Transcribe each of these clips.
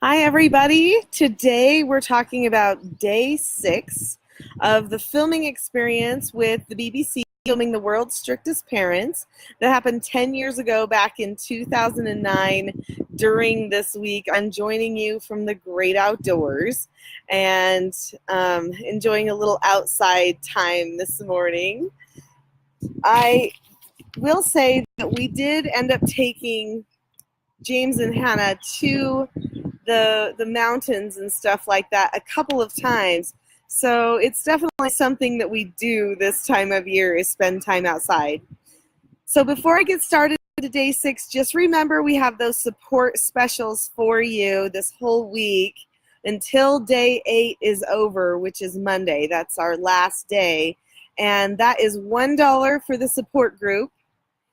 Hi, everybody. Today we're talking about day 6 of the filming experience with the BBC filming the world's strictest parents that happened 10 years ago back in 2009. During this week, I'm joining you from the great outdoors and enjoying a little outside time this morning. I will say that we did end up taking James and Hannah to the mountains and stuff like that a couple of times. So it's definitely something that we do this time of year is spend time outside. So before I get started to day 6, just remember we have those support specials for you this whole week until day 8 is over, which is Monday. That's our last day. And that is $1 for the support group,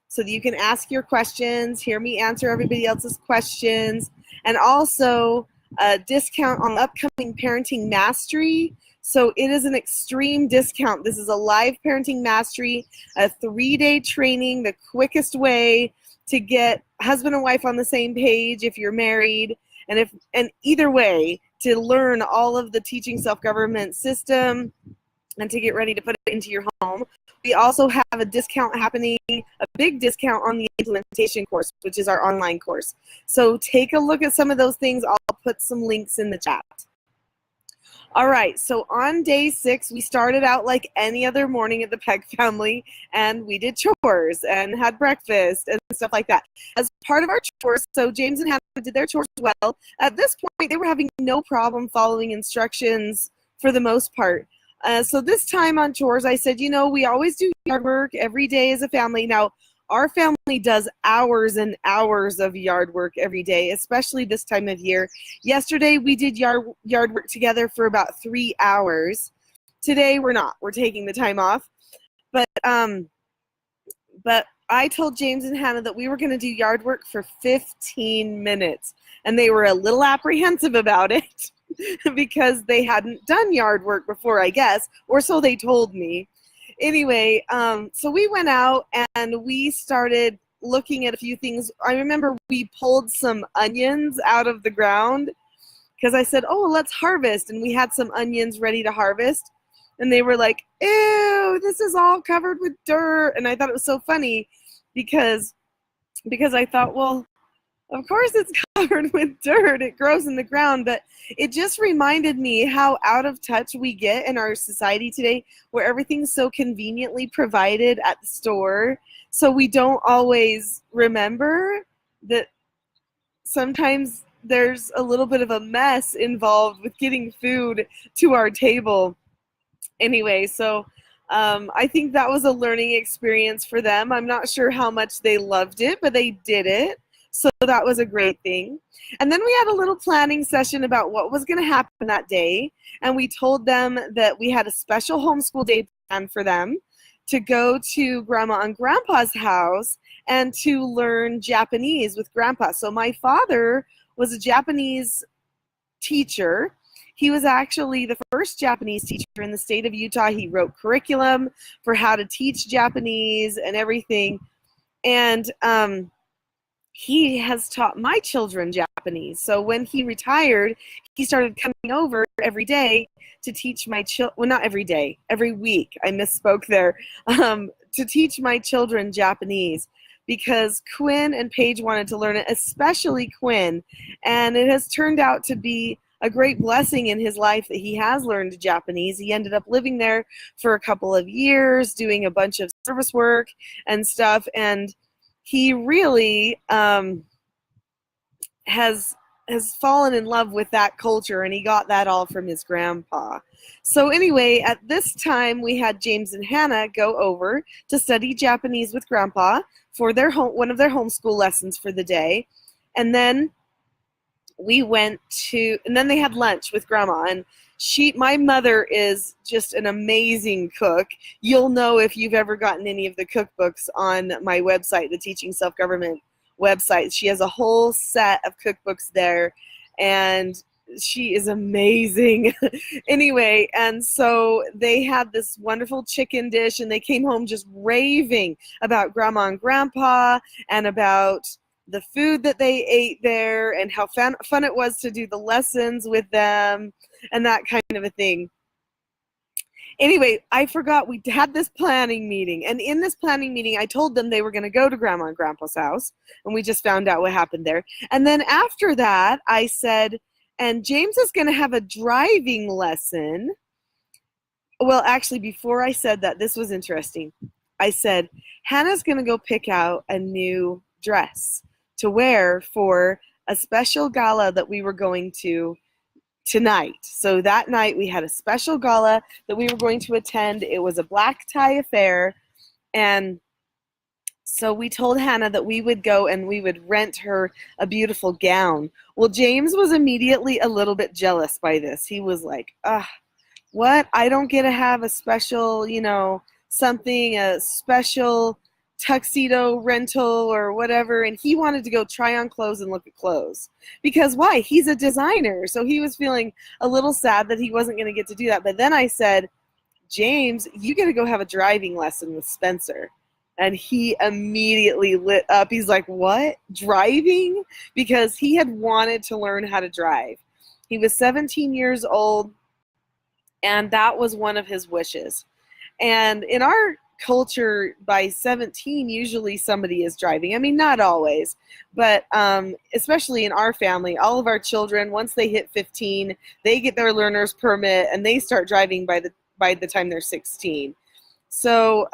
so that you can ask your questions, hear me answer everybody else's questions, and also a discount on the upcoming Parenting Mastery. So it is an extreme discount. This is a live Parenting Mastery, a 3-day training, the quickest way to get husband and wife on the same page if you're married, and either way, to learn all of the teaching self-government system and to get ready to put it into your home. We also have a discount happening, a big discount on the implementation course, which is our online course. So take a look at some of those things. I'll put some links in the chat. All right, so on day 6, we started out like any other morning at the Peck family, and we did chores and had breakfast and stuff like that. As part of our chores, so James and Hannah did their chores as well. At this point, they were having no problem following instructions for the most part. So this time on chores, I said, we always do yard work every day as a family. Now, our family does hours and hours of yard work every day, especially this time of year. Yesterday, we did yard work together for about 3 hours. Today, we're not. We're taking the time off. But I told James and Hannah that we were going to do yard work for 15 minutes, and they were a little apprehensive about it. Because they hadn't done yard work before, I guess, or so they told me. Anyway, so we went out and we started looking at a few things. I remember we pulled some onions out of the ground because I said, let's harvest. And we had some onions ready to harvest. And they were like, ew, this is all covered with dirt. And I thought it was so funny because I thought, well, of course it's covered with dirt. It grows in the ground. But it just reminded me how out of touch we get in our society today, where everything's so conveniently provided at the store. So we don't always remember that sometimes there's a little bit of a mess involved with getting food to our table. Anyway, so I think that was a learning experience for them. I'm not sure how much they loved it, but they did it. So that was a great thing. And then we had a little planning session about what was going to happen that day. And we told them that we had a special homeschool day planned for them to go to Grandma and Grandpa's house and to learn Japanese with Grandpa. So my father was a Japanese teacher. He was actually the first Japanese teacher in the state of Utah. He wrote curriculum for how to teach Japanese and everything. And he has taught my children Japanese. So when he retired, he started coming over every day to teach my children, well, not every day, every week. I misspoke there. To teach my children Japanese because Quinn and Paige wanted to learn it, especially Quinn. And it has turned out to be a great blessing in his life that he has learned Japanese. He ended up living there for a couple of years, doing a bunch of service work and stuff. And he really has fallen in love with that culture, and he got that all from his grandpa. So anyway, at this time, we had James and Hannah go over to study Japanese with Grandpa for one of their homeschool lessons for the day. And then and then they had lunch with Grandma. And my mother is just an amazing cook. You'll know if you've ever gotten any of the cookbooks on my website, the Teaching Self-Government website. She has a whole set of cookbooks there, and she is amazing. Anyway, and so they had this wonderful chicken dish, and they came home just raving about Grandma and Grandpa and about the food that they ate there and how fun it was to do the lessons with them and that kind of a thing. Anyway, I forgot we had this planning meeting, and in this planning meeting, I told them they were going to go to Grandma and Grandpa's house, and we just found out what happened there. And then after that, I said, and James is going to have a driving lesson. Well, actually, before I said that, this was interesting. I said, Hannah's going to go pick out a new dress to wear for a special gala that we were going to tonight. So that night we had a special gala that we were going to attend. It was a black tie affair, and so we told Hannah that we would go and we would rent her a beautiful gown. Well, James was immediately a little bit jealous by this. He was like, what? I don't get to have a special, something, a special tuxedo rental or whatever. And he wanted to go try on clothes and look at clothes. Because why? He's a designer. So he was feeling a little sad that he wasn't going to get to do that. But then I said, James, you got to go have a driving lesson with Spencer. And he immediately lit up. He's like, what? Driving? Because he had wanted to learn how to drive. He was 17 years old, and that was one of his wishes. And in our culture, by 17, usually somebody is driving. I mean, not always, but especially in our family, all of our children, once they hit 15, they get their learner's permit and they start driving by the time they're 16. So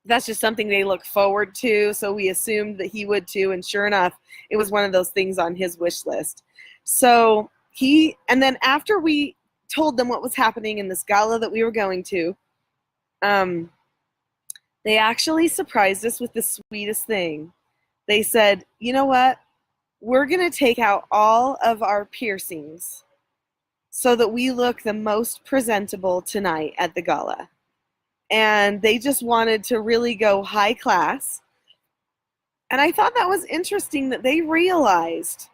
that's just something they look forward to. So we assumed that he would too, and sure enough, it was one of those things on his wish list. So and then after we told them what was happening in this gala that we were going to, they actually surprised us with the sweetest thing. They said, you know what? We're going to take out all of our piercings so that we look the most presentable tonight at the gala. And they just wanted to really go high class. And I thought that was interesting that they realized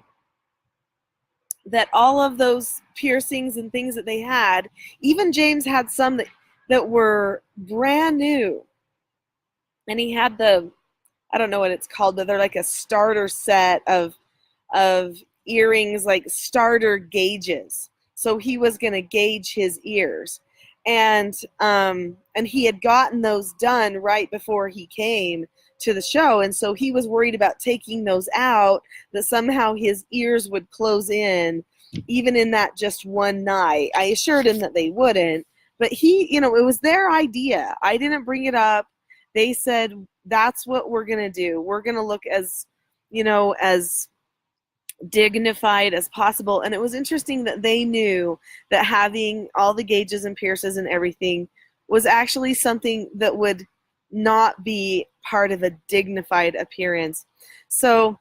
that all of those piercings and things that they had, even James had some that were brand new. And he had I don't know what it's called, but they're like a starter set of earrings, like starter gauges. So he was going to gauge his ears. And he had gotten those done right before he came to the show. And so he was worried about taking those out, that somehow his ears would close in, even in that just one night. I assured him that they wouldn't, but it was their idea. I didn't bring it up. They said, that's what we're going to do. We're going to look as dignified as possible. And it was interesting that they knew that having all the gauges and pierces and everything was actually something that would not be part of a dignified appearance. So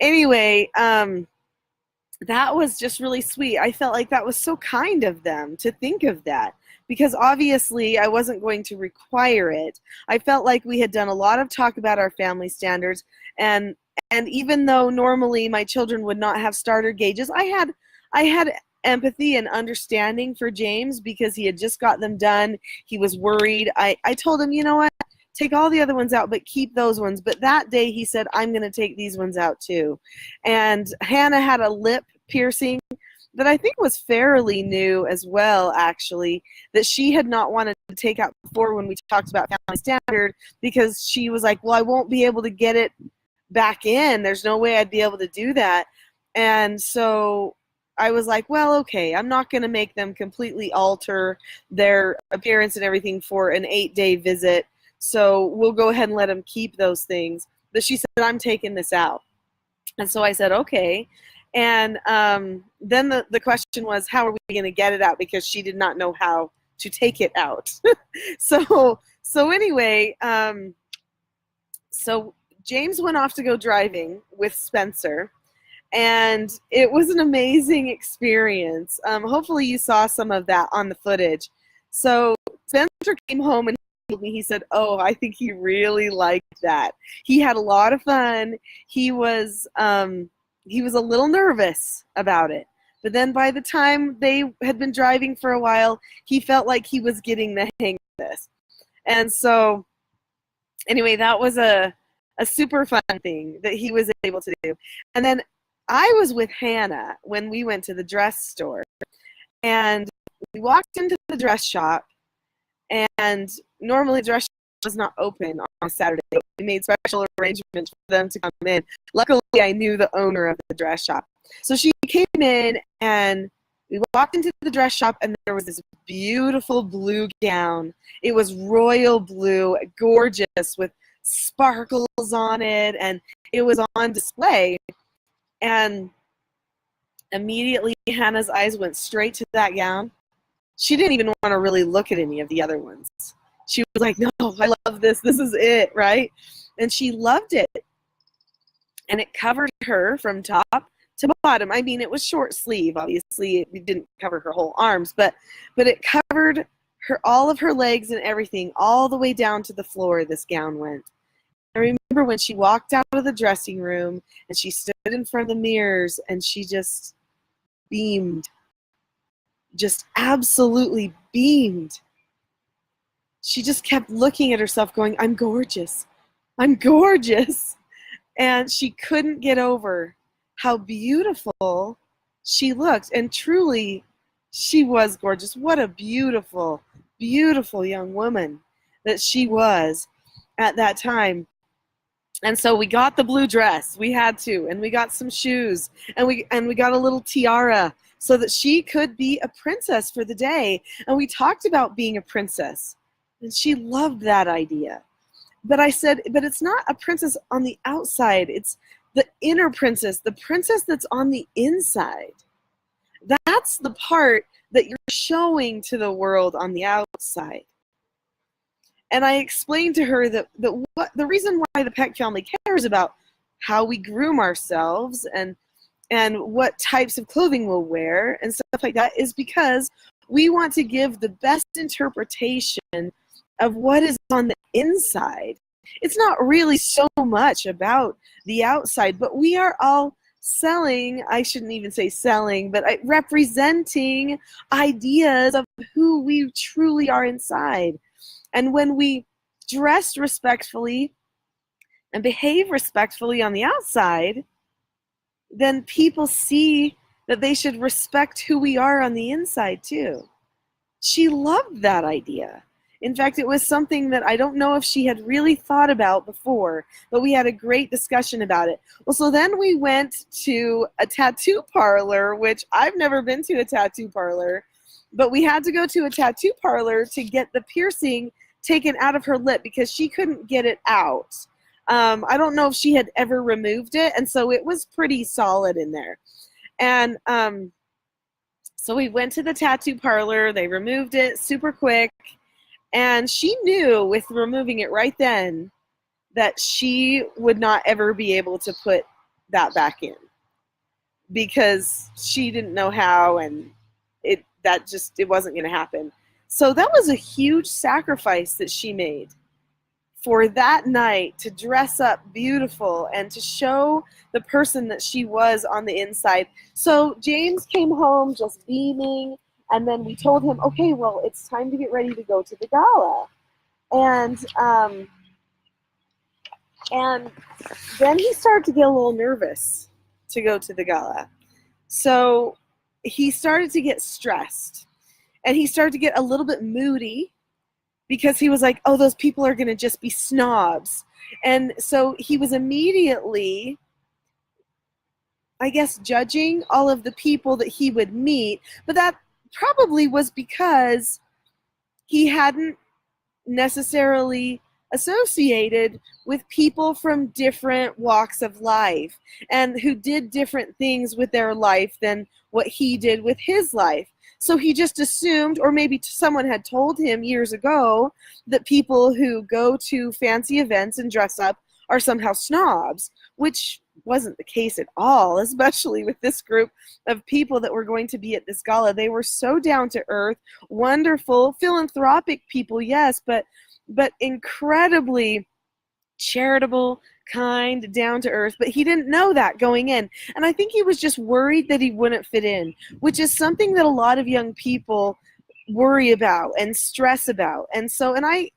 anyway, that was just really sweet. I felt like that was so kind of them to think of that, because obviously I wasn't going to require it. I felt like we had done a lot of talk about our family standards, and even though normally my children would not have starter gauges, I had empathy and understanding for James because he had just got them done. He was worried. I told him, you know what? Take all the other ones out, but keep those ones. But that day he said, I'm going to take these ones out too. And Hannah had a lip piercing that I think was fairly new as well, actually, that she had not wanted to take out before when we talked about family standard, because she was like, well, I won't be able to get it back in. There's no way I'd be able to do that. And so I was like, well, okay, I'm not going to make them completely alter their appearance and everything for an 8-day visit. So we'll go ahead and let them keep those things. But she said, I'm taking this out. And so I said, okay. And then the question was, how are we going to get it out? Because she did not know how to take it out. So anyway, so James went off to go driving with Spencer. And it was an amazing experience. Hopefully you saw some of that on the footage. So Spencer came home and told me, he said, oh, I think he really liked that. He had a lot of fun. He was a little nervous about it. But then by the time they had been driving for a while, he felt like he was getting the hang of this. And so anyway, that was a a super fun thing that he was able to do. And then I was with Hannah when we went to the dress store, and we walked into the dress shop, and normally the dress shop was not open on Saturday. We made special arrangements for them to come in. Luckily, I knew the owner of the dress shop. So she came in, and we walked into the dress shop, and there was this beautiful blue gown. It was royal blue, gorgeous, with sparkles on it, and it was on display. And immediately Hannah's eyes went straight to that gown. She didn't even want to really look at any of the other ones. She was like, no, I love this. This is it, right? And she loved it. And it covered her from top to bottom. I mean, it was short sleeve, obviously. It didn't cover her whole arms, but it covered her, all of her legs and everything, all the way down to the floor this gown went. I remember when she walked out of the dressing room and she stood in front of the mirrors and she just beamed. Just absolutely beamed. She just kept looking at herself going, I'm gorgeous. I'm gorgeous. And she couldn't get over how beautiful she looked. And truly, she was gorgeous. What a beautiful, beautiful young woman that she was at that time. And so we got the blue dress. We had to. And we got some shoes. And we got a little tiara so that she could be a princess for the day. And we talked about being a princess. And she loved that idea. But I said, but it's not a princess on the outside. It's the inner princess, the princess that's on the inside. That's the part that you're showing to the world on the outside. And I explained to her that the reason why the Peck family cares about how we groom ourselves and what types of clothing we'll wear and stuff like that is because we want to give the best interpretation of what is on the inside. It's not really so much about the outside, but we are all selling, I shouldn't even say selling, but representing ideas of who we truly are inside. And when we dress respectfully and behave respectfully on the outside, then people see that they should respect who we are on the inside too. She loved that idea. In fact, it was something that I don't know if she had really thought about before, but we had a great discussion about it. Well, so then we went to a tattoo parlor, which I've never been to a tattoo parlor, but we had to go to a tattoo parlor to get the piercing taken out of her lip because she couldn't get it out. I don't know if she had ever removed it, and so it was pretty solid in there. And so we went to the tattoo parlor. They removed it super quick. And she knew with removing it right then that she would not ever be able to put that back in because she didn't know how, and it wasn't going to happen. So that was a huge sacrifice that she made for that night to dress up beautiful and to show the person that she was on the inside. So James came home just beaming. And then we told him, okay, well, it's time to get ready to go to the gala. And then he started to get a little nervous to go to the gala. So he started to get stressed. And he started to get a little bit moody because he was like, oh, those people are going to just be snobs. And so he was immediately, I guess, judging all of the people that he would meet. But that probably was because he hadn't necessarily associated with people from different walks of life and who did different things with their life than what he did with his life. So he just assumed, or maybe someone had told him years ago, that people who go to fancy events and dress up are somehow snobs, which wasn't the case at all, especially with this group of people that were going to be at this gala. They were so down to earth, wonderful, philanthropic people, yes, but incredibly charitable, kind, down to earth. But he didn't know that going in. And I think he was just worried that he wouldn't fit in, which is something that a lot of young people worry about and stress about. And I,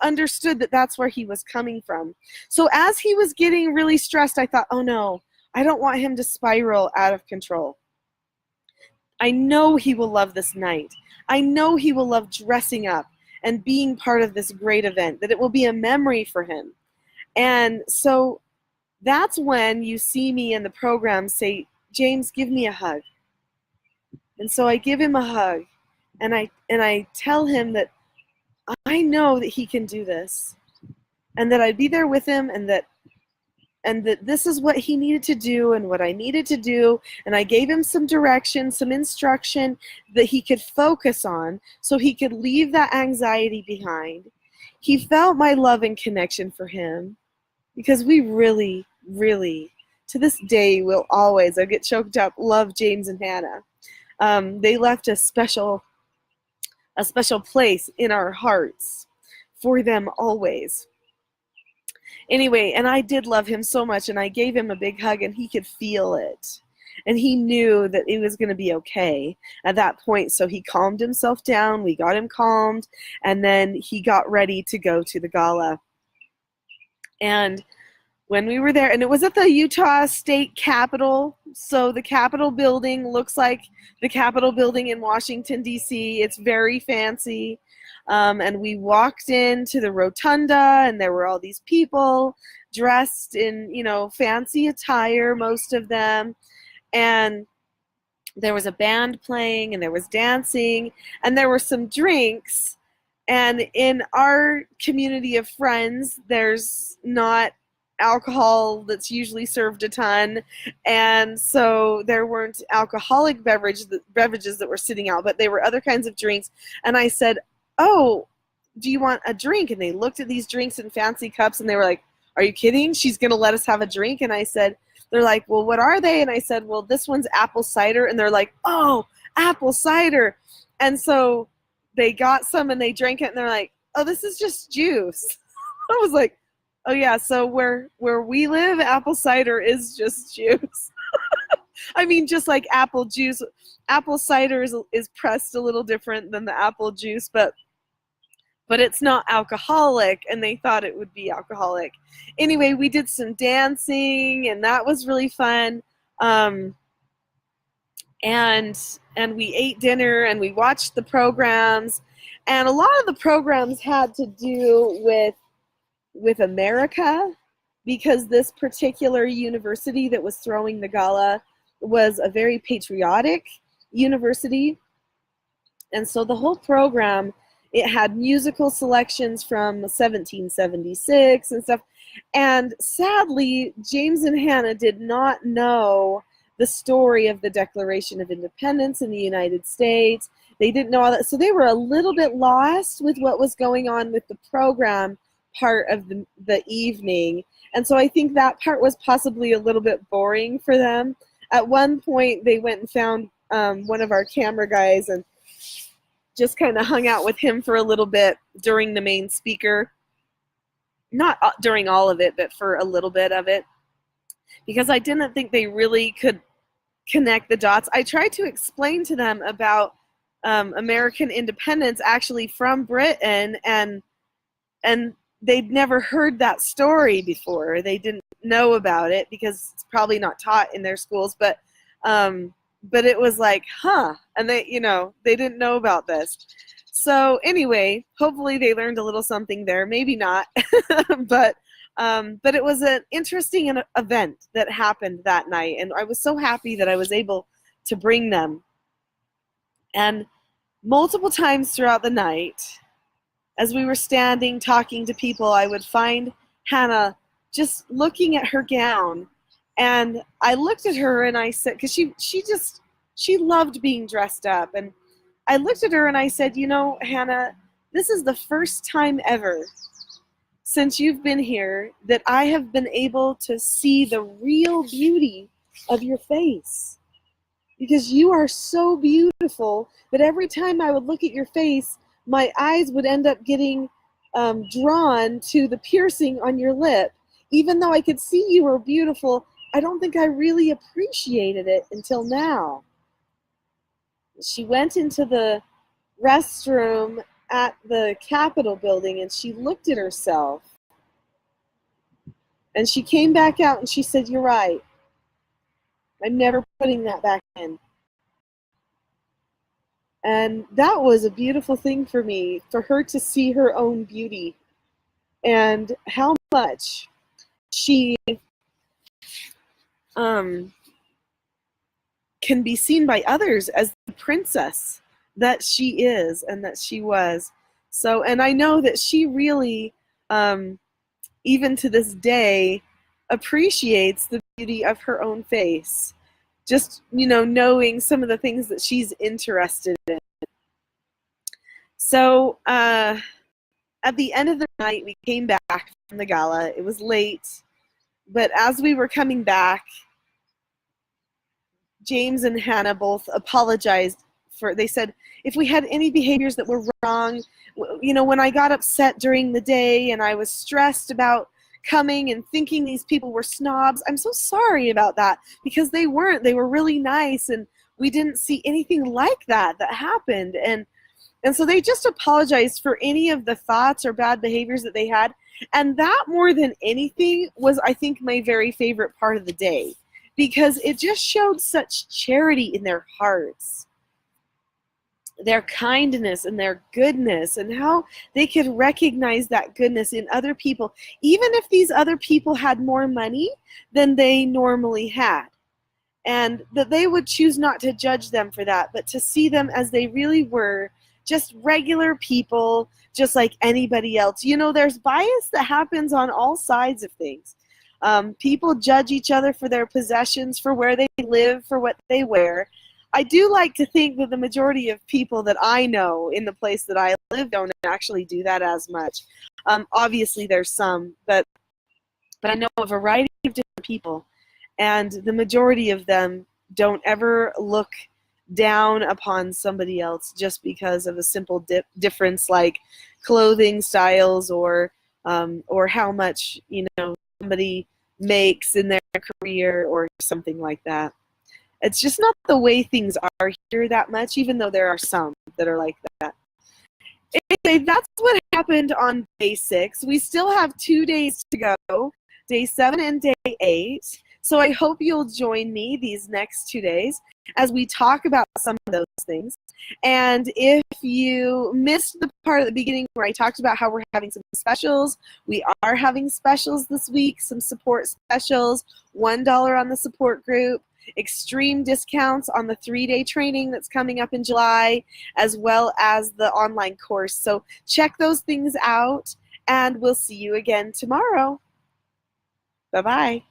understood that that's where he was coming from. So as he was getting really stressed, I thought, oh no, I don't want him to spiral out of control. I know he will love this night. I know he will love dressing up and being part of this great event, that it will be a memory for him. And so that's when you see me in the program say, James, give me a hug. And so I give him a hug, and I tell him that I know that he can do this, and that I'd be there with him, and that this is what he needed to do and what I needed to do. And I gave him some direction, some instruction that he could focus on so he could leave that anxiety behind. He felt my love and connection for him, because we really, really, to this day, will always, I get choked up, love James and Hannah. They left a special place in our hearts for them always. Anyway, and I did love him so much, and I gave him a big hug, and he could feel it. And he knew that it was going to be okay at that point, so he calmed himself down. We got him calmed, and then he got ready to go to the gala. And when we were there, and it was at the Utah State Capitol, so the Capitol building looks like the Capitol building in Washington, D.C. It's very fancy. And we walked into the rotunda, and there were all these people dressed in, fancy attire, most of them. And there was a band playing, and there was dancing, and there were some drinks. And in our community of friends, there's not alcohol that's usually served a ton, and so there weren't alcoholic beverages that were sitting out, but there were other kinds of drinks. And I said, oh, do you want a drink? And they looked at these drinks in fancy cups, and they were like, are you kidding? She's going to let us have a drink? And I said, they're like, well, what are they? And I said, well, this one's apple cider. And they're like, oh, apple cider. And so they got some, and they drank it, and they're like, oh, this is just juice. I was like, oh yeah, so where we live, apple cider is just juice. I mean, just like apple juice, apple cider is pressed a little different than the apple juice, but it's not alcoholic, and they thought it would be alcoholic. Anyway, we did some dancing, and that was really fun. And we ate dinner, and we watched the programs, and a lot of the programs had to do with America, because this particular university that was throwing the gala was a very patriotic university. And so the whole program, it had musical selections from 1776 and stuff. And sadly, James and Hannah did not know the story of the Declaration of Independence in the United States. They didn't know all that. So they were a little bit lost with what was going on with the program part of the evening. And so I think that part was possibly a little bit boring for them. At one point, they went and found one of our camera guys and just kind of hung out with him for a little bit during the main speaker. Not during all of it, but for a little bit of it, because I didn't think they really could connect the dots. I tried to explain to them about American independence actually from Britain, and they'd never heard that story before. They didn't know about it because it's probably not taught in their schools, but it was like, huh, and they didn't know about this. So anyway, hopefully they learned a little something there. Maybe not, but it was an interesting event that happened that night, and I was so happy that I was able to bring them. And multiple times throughout the night, as we were standing talking to people, I would find Hannah just looking at her gown, and I looked at her and I said, because she loved being dressed up, and I looked at her and I said, Hannah, this is the first time ever since you've been here that I have been able to see the real beauty of your face, because you are so beautiful that every time I would look at your face, my eyes would end up getting drawn to the piercing on your lip. Even though I could see you were beautiful, I don't think I really appreciated it until now. She went into the restroom at the Capitol building, and she looked at herself, and she came back out and she said, "You're right. I'm never putting that back in." And that was a beautiful thing for me, for her to see her own beauty and how much she um, can be seen by others as the princess that she is and that she was. So, and I know that she really, even to this day, appreciates the beauty of her own face. Just, knowing some of the things that she's interested in. So, at the end of the night, we came back from the gala. It was late, but as we were coming back, James and Hannah both apologized they said, if we had any behaviors that were wrong, when I got upset during the day and I was stressed about coming and thinking these people were snobs, I'm so sorry about that, because they weren't. They were really nice, and we didn't see anything like that happened. And so they just apologized for any of the thoughts or bad behaviors that they had. And that, more than anything, was, I think, my very favorite part of the day, because it just showed such charity in their hearts, their kindness and their goodness, and how they could recognize that goodness in other people, even if these other people had more money than they normally had. And that they would choose not to judge them for that, but to see them as they really were, just regular people, just like anybody else. There's bias that happens on all sides of things. People judge each other for their possessions, for where they live, for what they wear. I do like to think that the majority of people that I know in the place that I live don't actually do that as much. Obviously, there's some, but I know a variety of different people, and the majority of them don't ever look down upon somebody else just because of a simple difference like clothing styles or how much somebody makes in their career or something like that. It's just not the way things are here that much, even though there are some that are like that. Anyway, that's what happened on day 6. We still have 2 days to go, day 7 and day 8. So I hope you'll join me these next 2 days as we talk about some of those things. And if you missed the part at the beginning where I talked about how we're having some specials, we are having specials this week, some support specials, $1 on the support group, extreme discounts on the 3-day training that's coming up in July, as well as the online course. So check those things out, and we'll see you again tomorrow. Bye-bye.